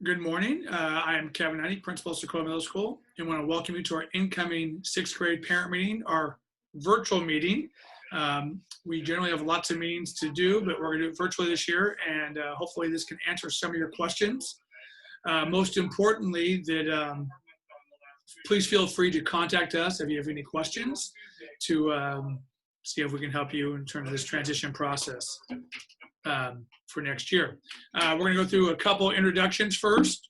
Good morning. I am Kevin Honeyk, principal of Sequoia Middle School, and want to welcome you to our incoming sixth grade parent meeting, our virtual meeting. We generally have lots of meetings to do, but we're going to do it virtually this year, and hopefully this can answer some of your questions. Most importantly, please feel free to contact us if you have any questions to see if we can help you in terms of this transition process. For next year. We're going to go through a couple introductions first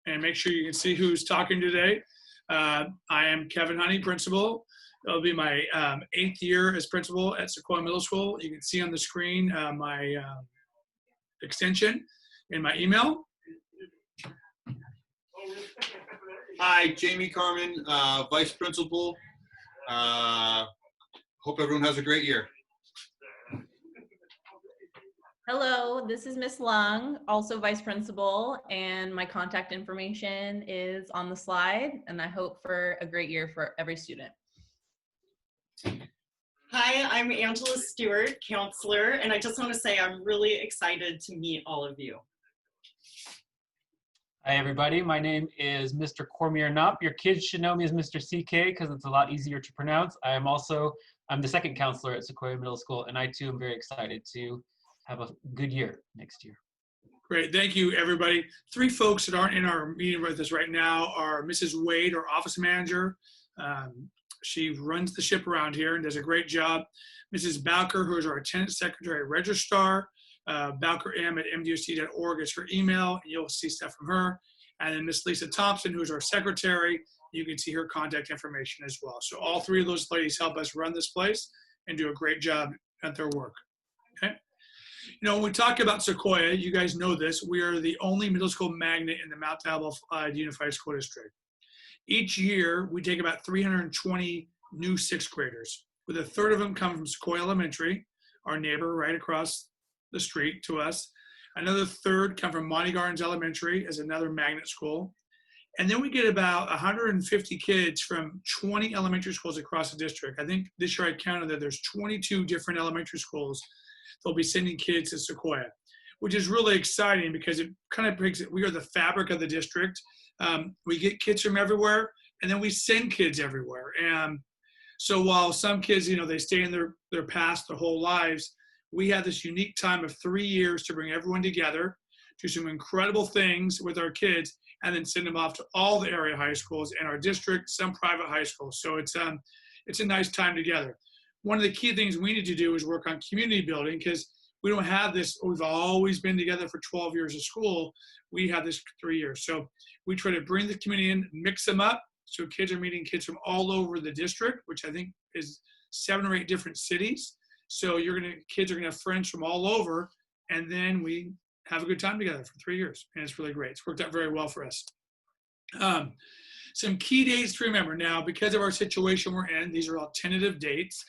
and make sure you can see who's talking today. I am Kevin Honey, principal. It'll be my 8th year as principal at Sequoia Middle School. You can see on the screen my extension and my email. Hi, Jamie Carmen, vice principal. Hope everyone has a great year. Hello, this is Miss Lung, also vice principal, and my contact information is on the slide, and I hope for a great year for every student. Hi, I'm Angela Stewart, counselor, and I just want to say I'm really excited to meet all of you. Hi everybody, my name is Mr. Cormier Knopp. Your kids should know me as Mr. CK because it's a lot easier to pronounce. I'm the second counselor at Sequoia Middle School, and I too am very excited to have a good year next year. Great, thank you everybody. 3 folks that aren't in our meeting with us right now are Mrs. Wade, our office manager. She runs the ship around here and does a great job. Mrs. Bowker, who is our attendance secretary registrar. BowkerM at mdoc.org is her email, and you'll see stuff from her. And then Miss Lisa Thompson, who's our secretary. You can see her contact information as well. So all 3 of those ladies help us run this place and do a great job at their work. Okay. You know, when we talk about Sequoia, you guys know this, we are the only middle school magnet in the Mount Diablo Unified School District. Each year, we take about 320 new 6th graders, with a third of them come from Sequoia Elementary, our neighbor right across the street to us. Another third come from Monty Gardens Elementary as another magnet school. And then we get about 150 kids from 20 elementary schools across the district. I think this year I counted that there's 22 different elementary schools they'll be sending kids to Sequoia, which is really exciting because it kind of brings it, we are the fabric of the district. We get kids from everywhere, and then we send kids everywhere. And so while some kids, you know, they stay in their past their whole lives, we have this unique time of 3 years to bring everyone together, do some incredible things with our kids, and then send them off to all the area high schools in our district, some private high schools. So it's a nice time together. One of the key things we need to do is work on community building, because we don't have this, we've always been together for 12 years of school. We have this 3 years. So we try to bring the community in, mix them up. So kids are meeting kids from all over the district, which I think is 7 or 8 different cities. So kids are gonna have friends from all over, and then we have a good time together for 3 years. And it's really great. It's worked out very well for us. Some key dates to remember. Now, because of our situation we're in, these are all tentative dates.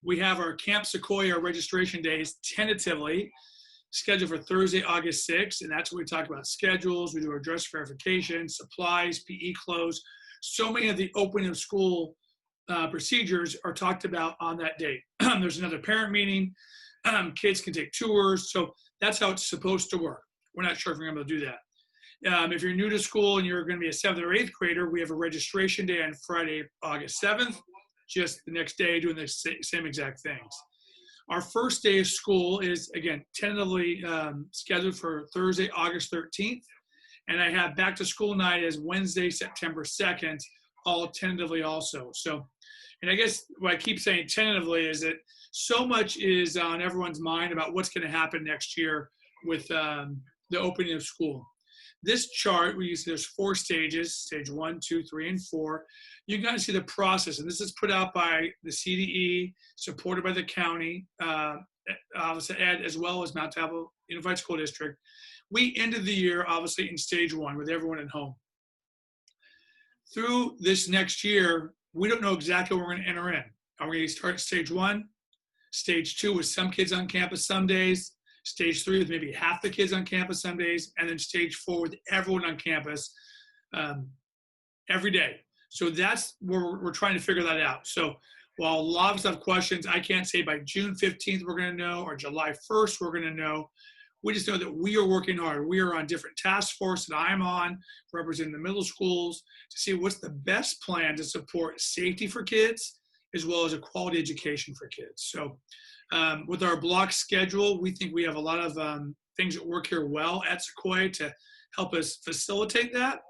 We have our Camp Sequoia registration days tentatively scheduled for Thursday, August 6th, and that's when we talk about schedules. We do our dress verification, supplies, PE clothes. So many of the opening of school procedures are talked about on that date. There's another parent meeting. Kids can take tours. So that's how it's supposed to work. We're not sure if we're able to do that. If you're new to school and you're going to be a 7th or 8th grader, we have a registration day on Friday, August 7th, just the next day doing the same exact things. Our first day of school is, again, tentatively scheduled for Thursday, August 13th. And I have back to school night as Wednesday, September 2nd, all tentatively also. So, and I guess what I keep saying tentatively is that so much is on everyone's mind about what's going to happen next year with the opening of school. This chart, there's 4 stages, stage 1, 2, 3, and 4. You can kind of see the process, and this is put out by the CDE, supported by the county, obviously Ed, as well as Mount Diablo Unified School District. We ended the year, obviously, in stage 1 with everyone at home. Through this next year, we don't know exactly what we're going to enter in. Are we going to start stage 1, stage 2 with some kids on campus some days, stage 3 with maybe half the kids on campus some days, and then stage 4 with everyone on campus every day. So that's where we're trying to figure that out. So while a lot of us have questions, I can't say by June 15th we're going to know, or July 1st we're going to know. We just know that we are working hard. We are on different task force that I'm on, representing the middle schools, to see what's the best plan to support safety for kids, as well as a quality education for kids. So with our block schedule, we think we have a lot of things that work here well at Sequoia to help us facilitate that.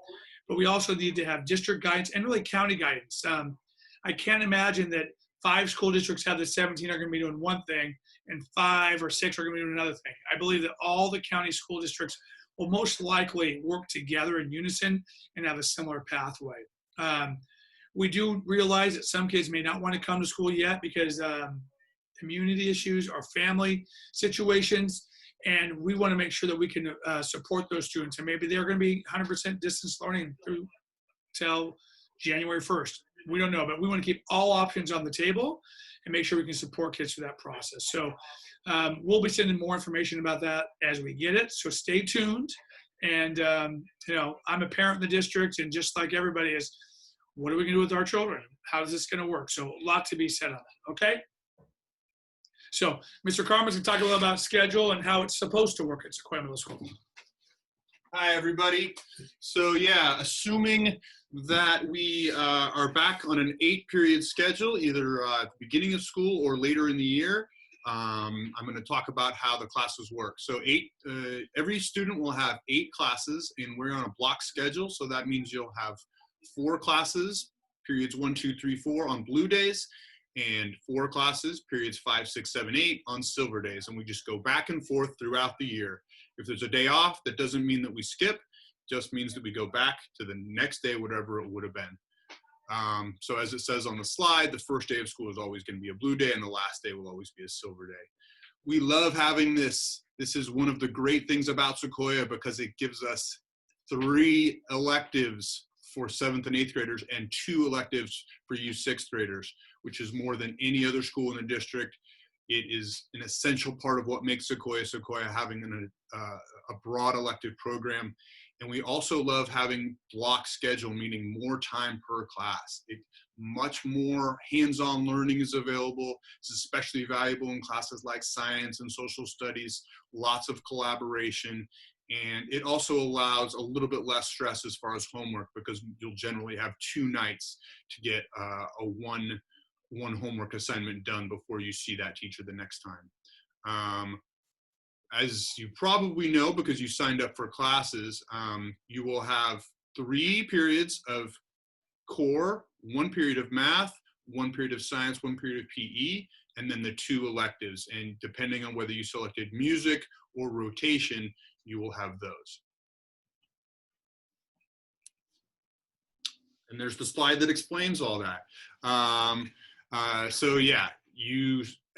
But we also need to have district guidance and really county guidance. I can't imagine that 5 school districts have the 17 are going to be doing one thing and 5 or 6 are going to be doing another thing. I believe that all the county school districts will most likely work together in unison and have a similar pathway. We do realize that some kids may not want to come to school yet because community issues or family situations, and we want to make sure that we can support those students. And maybe they're going to be 100% distance learning through till January 1st. We don't know, but we want to keep all options on the table and make sure we can support kids through that process. So we'll be sending more information about that as we get it. So stay tuned. And you know, I'm a parent in the district, and just like everybody is, what are we going to do with our children? How is this going to work? So a lot to be said on that. Okay. So Mr. Carmen's going to talk a little about schedule and how it's supposed to work at Sequoia Middle School. Hi, everybody. So yeah, assuming that we are back on an 8-period schedule, either at the beginning of school or later in the year, I'm going to talk about how the classes work. So every student will have 8 classes, and we're on a block schedule. So that means you'll have 4 classes, periods 1, 2, 3, 4 on blue days, and 4 classes, periods 5, 6, 7, 8 on silver days. And we just go back and forth throughout the year. If there's a day off, that doesn't mean that we skip, just means that we go back to the next day, whatever it would have been. So as it says on the slide, the first day of school is always going to be a blue day, and the last day will always be a silver day. We love having this. This is one of the great things about Sequoia, because it gives us 3 electives for 7th and 8th graders and 2 electives for you 6th graders, which is more than any other school in the district. It is an essential part of what makes Sequoia, having a broad elective program. And we also love having block schedule, meaning more time per class. Much more hands-on learning is available. It's especially valuable in classes like science and social studies, lots of collaboration. And it also allows a little bit less stress as far as homework, because you'll generally have 2 nights to get a one homework assignment done before you see that teacher the next time. As you probably know, because you signed up for classes, you will have 3 periods of core, 1 period of math, 1 period of science, 1 period of PE, and then the 2 electives. And depending on whether you selected music or rotation, you will have those. And there's the slide that explains all that. So yeah,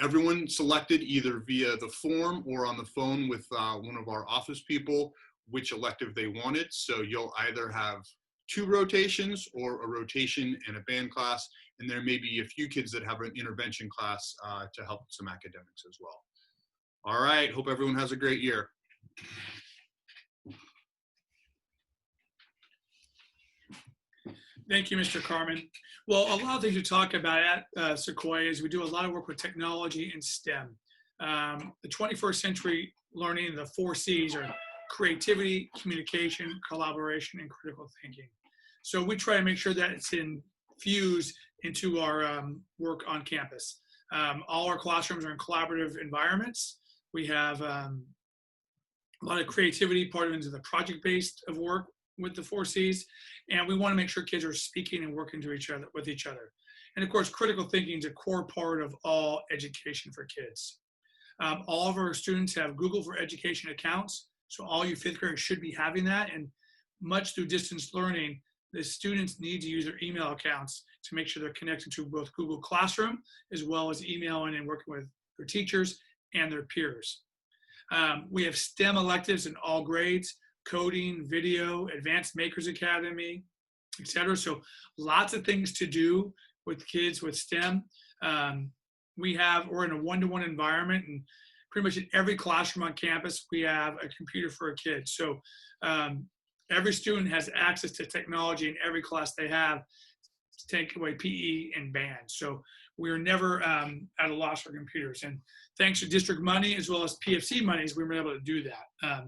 everyone selected either via the form or on the phone with one of our office people which elective they wanted. So you'll either have 2 rotations or a rotation and a band class, and there may be a few kids that have an intervention class to help with some academics as well. All right, hope everyone has a great year. Thank you, Mr. Carmen. Well, a lot of things to talk about at Sequoia is we do a lot of work with technology and STEM. The 21st century learning, the 4 C's are creativity, communication, collaboration, and critical thinking. So we try to make sure that it's infused into our work on campus. All our classrooms are in collaborative environments. We have a lot of creativity part of into the project-based of work with the 4 C's, and we want to make sure kids are speaking and working with each other. And of course, critical thinking is a core part of all education for kids. All of our students have Google for Education accounts, so all you 5th graders should be having that, and much through distance learning, the students need to use their email accounts to make sure they're connected to both Google Classroom, as well as emailing and working with their teachers and their peers. We have STEM electives in all grades: coding, video, Advanced Makers Academy, etc. So lots of things to do with kids with STEM. We're in a one-to-one environment, and pretty much in every classroom on campus, we have a computer for a kid. So every student has access to technology in every class they have, to take away PE and band. So we're never at a loss for computers. And thanks to district money as well as PFC monies, we were able to do that.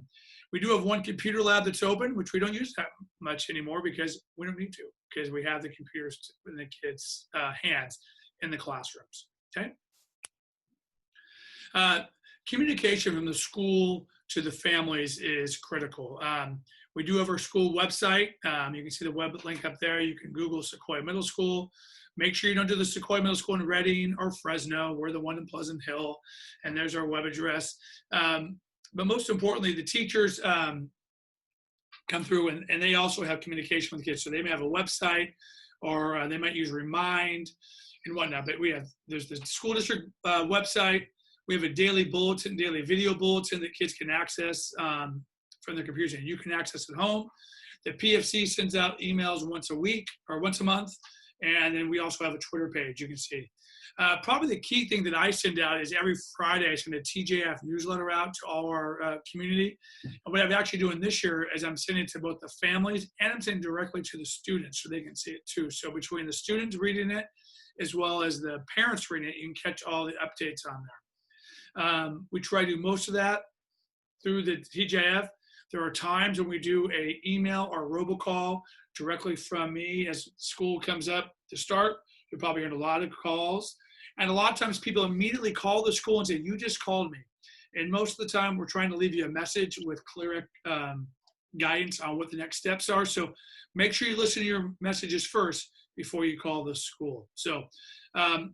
We do have one computer lab that's open, which we don't use that much anymore because we don't need to, because we have the computers in the kids' hands in the classrooms, okay? Communication from the school to the families is critical. We do have our school website. You can see the web link up there. You can Google Sequoia Middle School. Make sure you don't do the Sequoia Middle School in Reading or Fresno. We're the one in Pleasant Hill, and there's our web address. But most importantly, the teachers come through and they also have communication with the kids. So they may have a website, or they might use Remind and whatnot. But there's the school district website. We have a daily bulletin, daily video bulletin that kids can access from their computers, and you can access at home. The PFC sends out emails once a week or once a month. And then we also have a Twitter page you can see. Probably the key thing that I send out is every Friday I send a TJF newsletter out to all our community. And what I'm actually doing this year is I'm sending it to both the families and I'm sending directly to the students so they can see it too. So between the students reading it as well as the parents reading it, you can catch all the updates on there. We try to do most of that through the TJF. There are times when we do an email or robocall directly from me as school comes up to start. You're probably hearing a lot of calls. And a lot of times people immediately call the school and say, you just called me. And most of the time we're trying to leave you a message with clear guidance on what the next steps are. So make sure you listen to your messages first before you call the school. So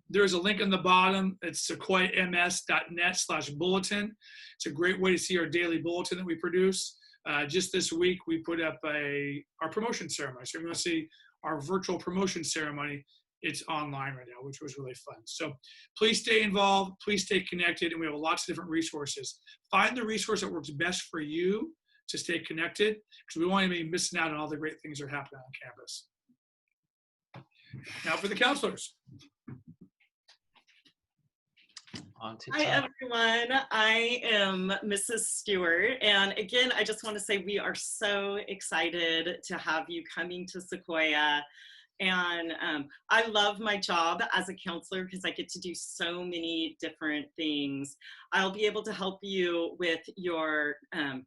there's a link on the bottom. It's sequoiams.net/bulletin. It's a great way to see our daily bulletin that we produce. Just this week, we put up our promotion ceremony. So if you want to see our virtual promotion ceremony, it's online right now, which was really fun. So please stay involved, please stay connected, and we have lots of different resources. Find the resource that works best for you to stay connected, because we don't want to be missing out on all the great things that are happening on campus. Now for the counselors. Hi, everyone. I am Mrs. Stewart. And again, I just want to say we are so excited to have you coming to Sequoia. And I love my job as a counselor because I get to do so many different things. I'll be able to help you with your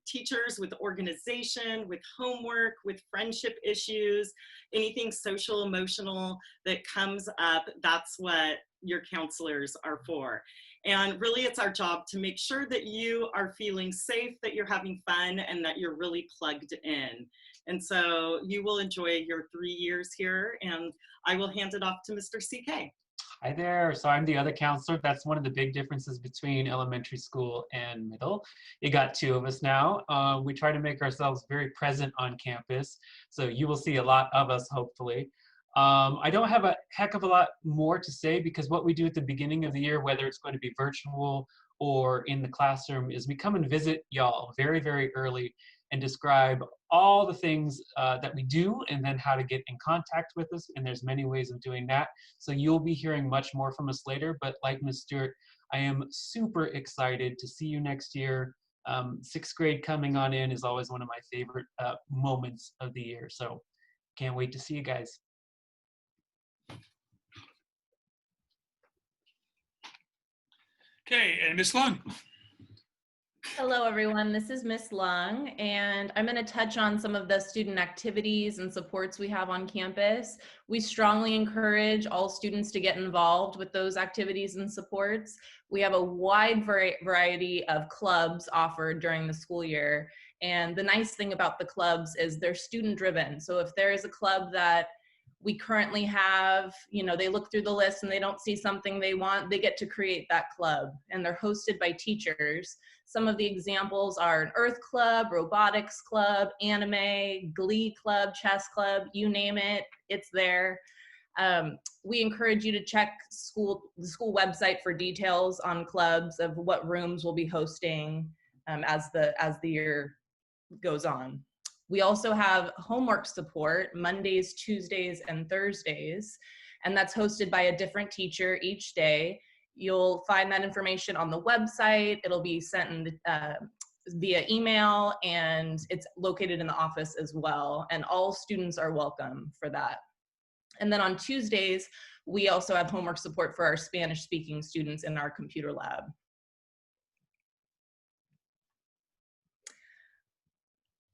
teachers, with organization, with homework, with friendship issues, anything social, emotional that comes up. That's what your counselors are for. And really, it's our job to make sure that you are feeling safe, that you're having fun, and that you're really plugged in. And so you will enjoy your 3 years here, and I will hand it off to Mr. CK. Hi there. So I'm the other counselor. That's one of the big differences between elementary school and middle. You got two of us now. We try to make ourselves very present on campus. So you will see a lot of us, hopefully. I don't have a heck of a lot more to say because what we do at the beginning of the year, whether it's going to be virtual or in the classroom, is we come and visit y'all very, very early and describe all the things that we do and then how to get in contact with us. And there's many ways of doing that. So you'll be hearing much more from us later. But like Ms. Stewart, I am super excited to see you next year. 6th grade coming on in is always one of my favorite moments of the year. So can't wait to see you guys. Okay, and Ms. Lung. Hello, everyone. This is Miss Lung, and I'm going to touch on some of the student activities and supports we have on campus. We strongly encourage all students to get involved with those activities and supports. We have a wide variety of clubs offered during the school year, and the nice thing about the clubs is they're student-driven. So if there is a club that we currently have, you know, they look through the list and they don't see something they want, they get to create that club, and they're hosted by teachers. Some of the examples are an Earth Club, Robotics Club, Anime, Glee Club, Chess Club, you name it, it's there. We encourage you to check the school website for details on clubs of what rooms we'll be hosting as the year goes on. We also have homework support Mondays, Tuesdays, and Thursdays, and that's hosted by a different teacher each day. You'll find that information on the website. It'll be sent via email, and it's located in the office as well, and all students are welcome for that. And then on Tuesdays, we also have homework support for our Spanish speaking students in our computer lab.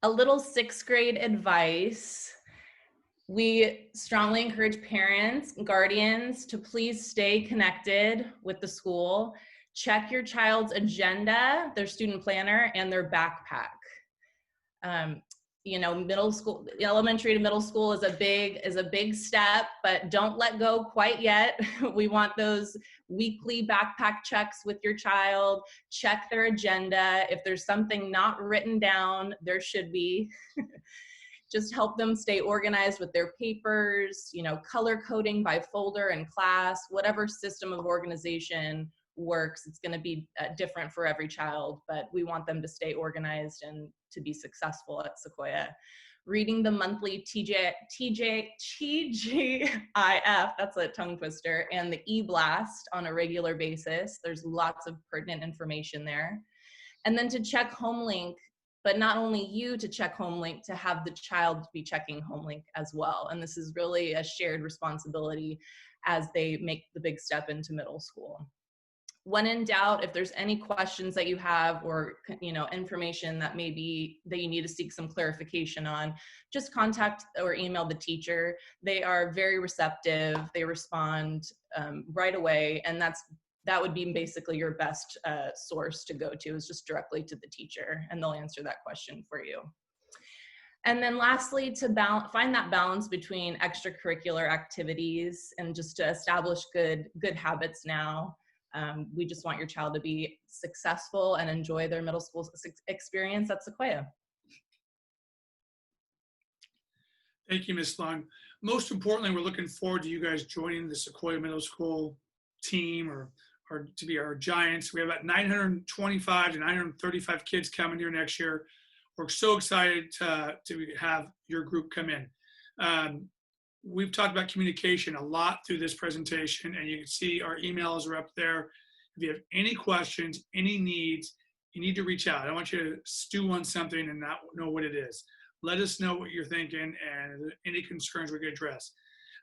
A little 6th grade advice. We strongly encourage parents, guardians to please stay connected with the school. Check your child's agenda, their student planner, and their backpack. You know, middle school, elementary to middle school is a big step, but don't let go quite yet. We want those weekly backpack checks with your child. Check their agenda. If there's something not written down, there should be. Just help them stay organized with their papers, you know, color coding by folder and class, whatever system of organization works. It's going to be different for every child, but we want them to stay organized and to be successful at Sequoia. Reading the monthly TGIF, that's a tongue twister, and the e-blast on a regular basis. There's lots of pertinent information there. And then to check HomeLink, but not only you to check HomeLink, to have the child be checking HomeLink as well. And this is really a shared responsibility as they make the big step into middle school. When in doubt, if there's any questions that you have or, you know, information that maybe that you need to seek some clarification on, just contact or email the teacher. They are very receptive. They respond right away, and that would be basically your best source to go to, is just directly to the teacher, and they'll answer that question for you. And then lastly, to find that balance between extracurricular activities and just to establish good habits now. We just want your child to be successful and enjoy their middle school experience at Sequoia. Thank you, Ms. Long. Most importantly, we're looking forward to you guys joining the Sequoia Middle School team or to be our giants. We have about 925 to 935 kids coming here next year. We're so excited to have your group come in. We've talked about communication a lot through this presentation, and you can see our emails are up there. If you have any questions, any needs, you need to reach out. I want you to stew on something and not know what it is. Let us know what you're thinking and any concerns we can address.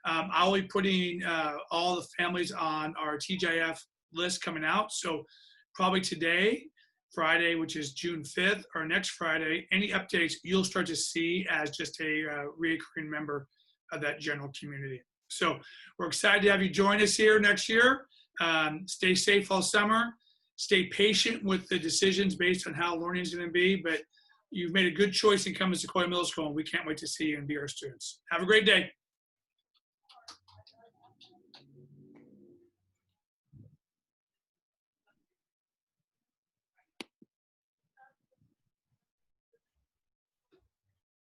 I'll be putting all the families on our TGIF list coming out. So probably today, Friday, which is June 5th, or next Friday, any updates you'll start to see as just a recurring member of that general community. So we're excited to have you join us here next year. Stay safe all summer. Stay patient with the decisions based on how learning is going to be, but you've made a good choice in coming to Sequoia Middle School, and we can't wait to see you and be our students. Have a great day.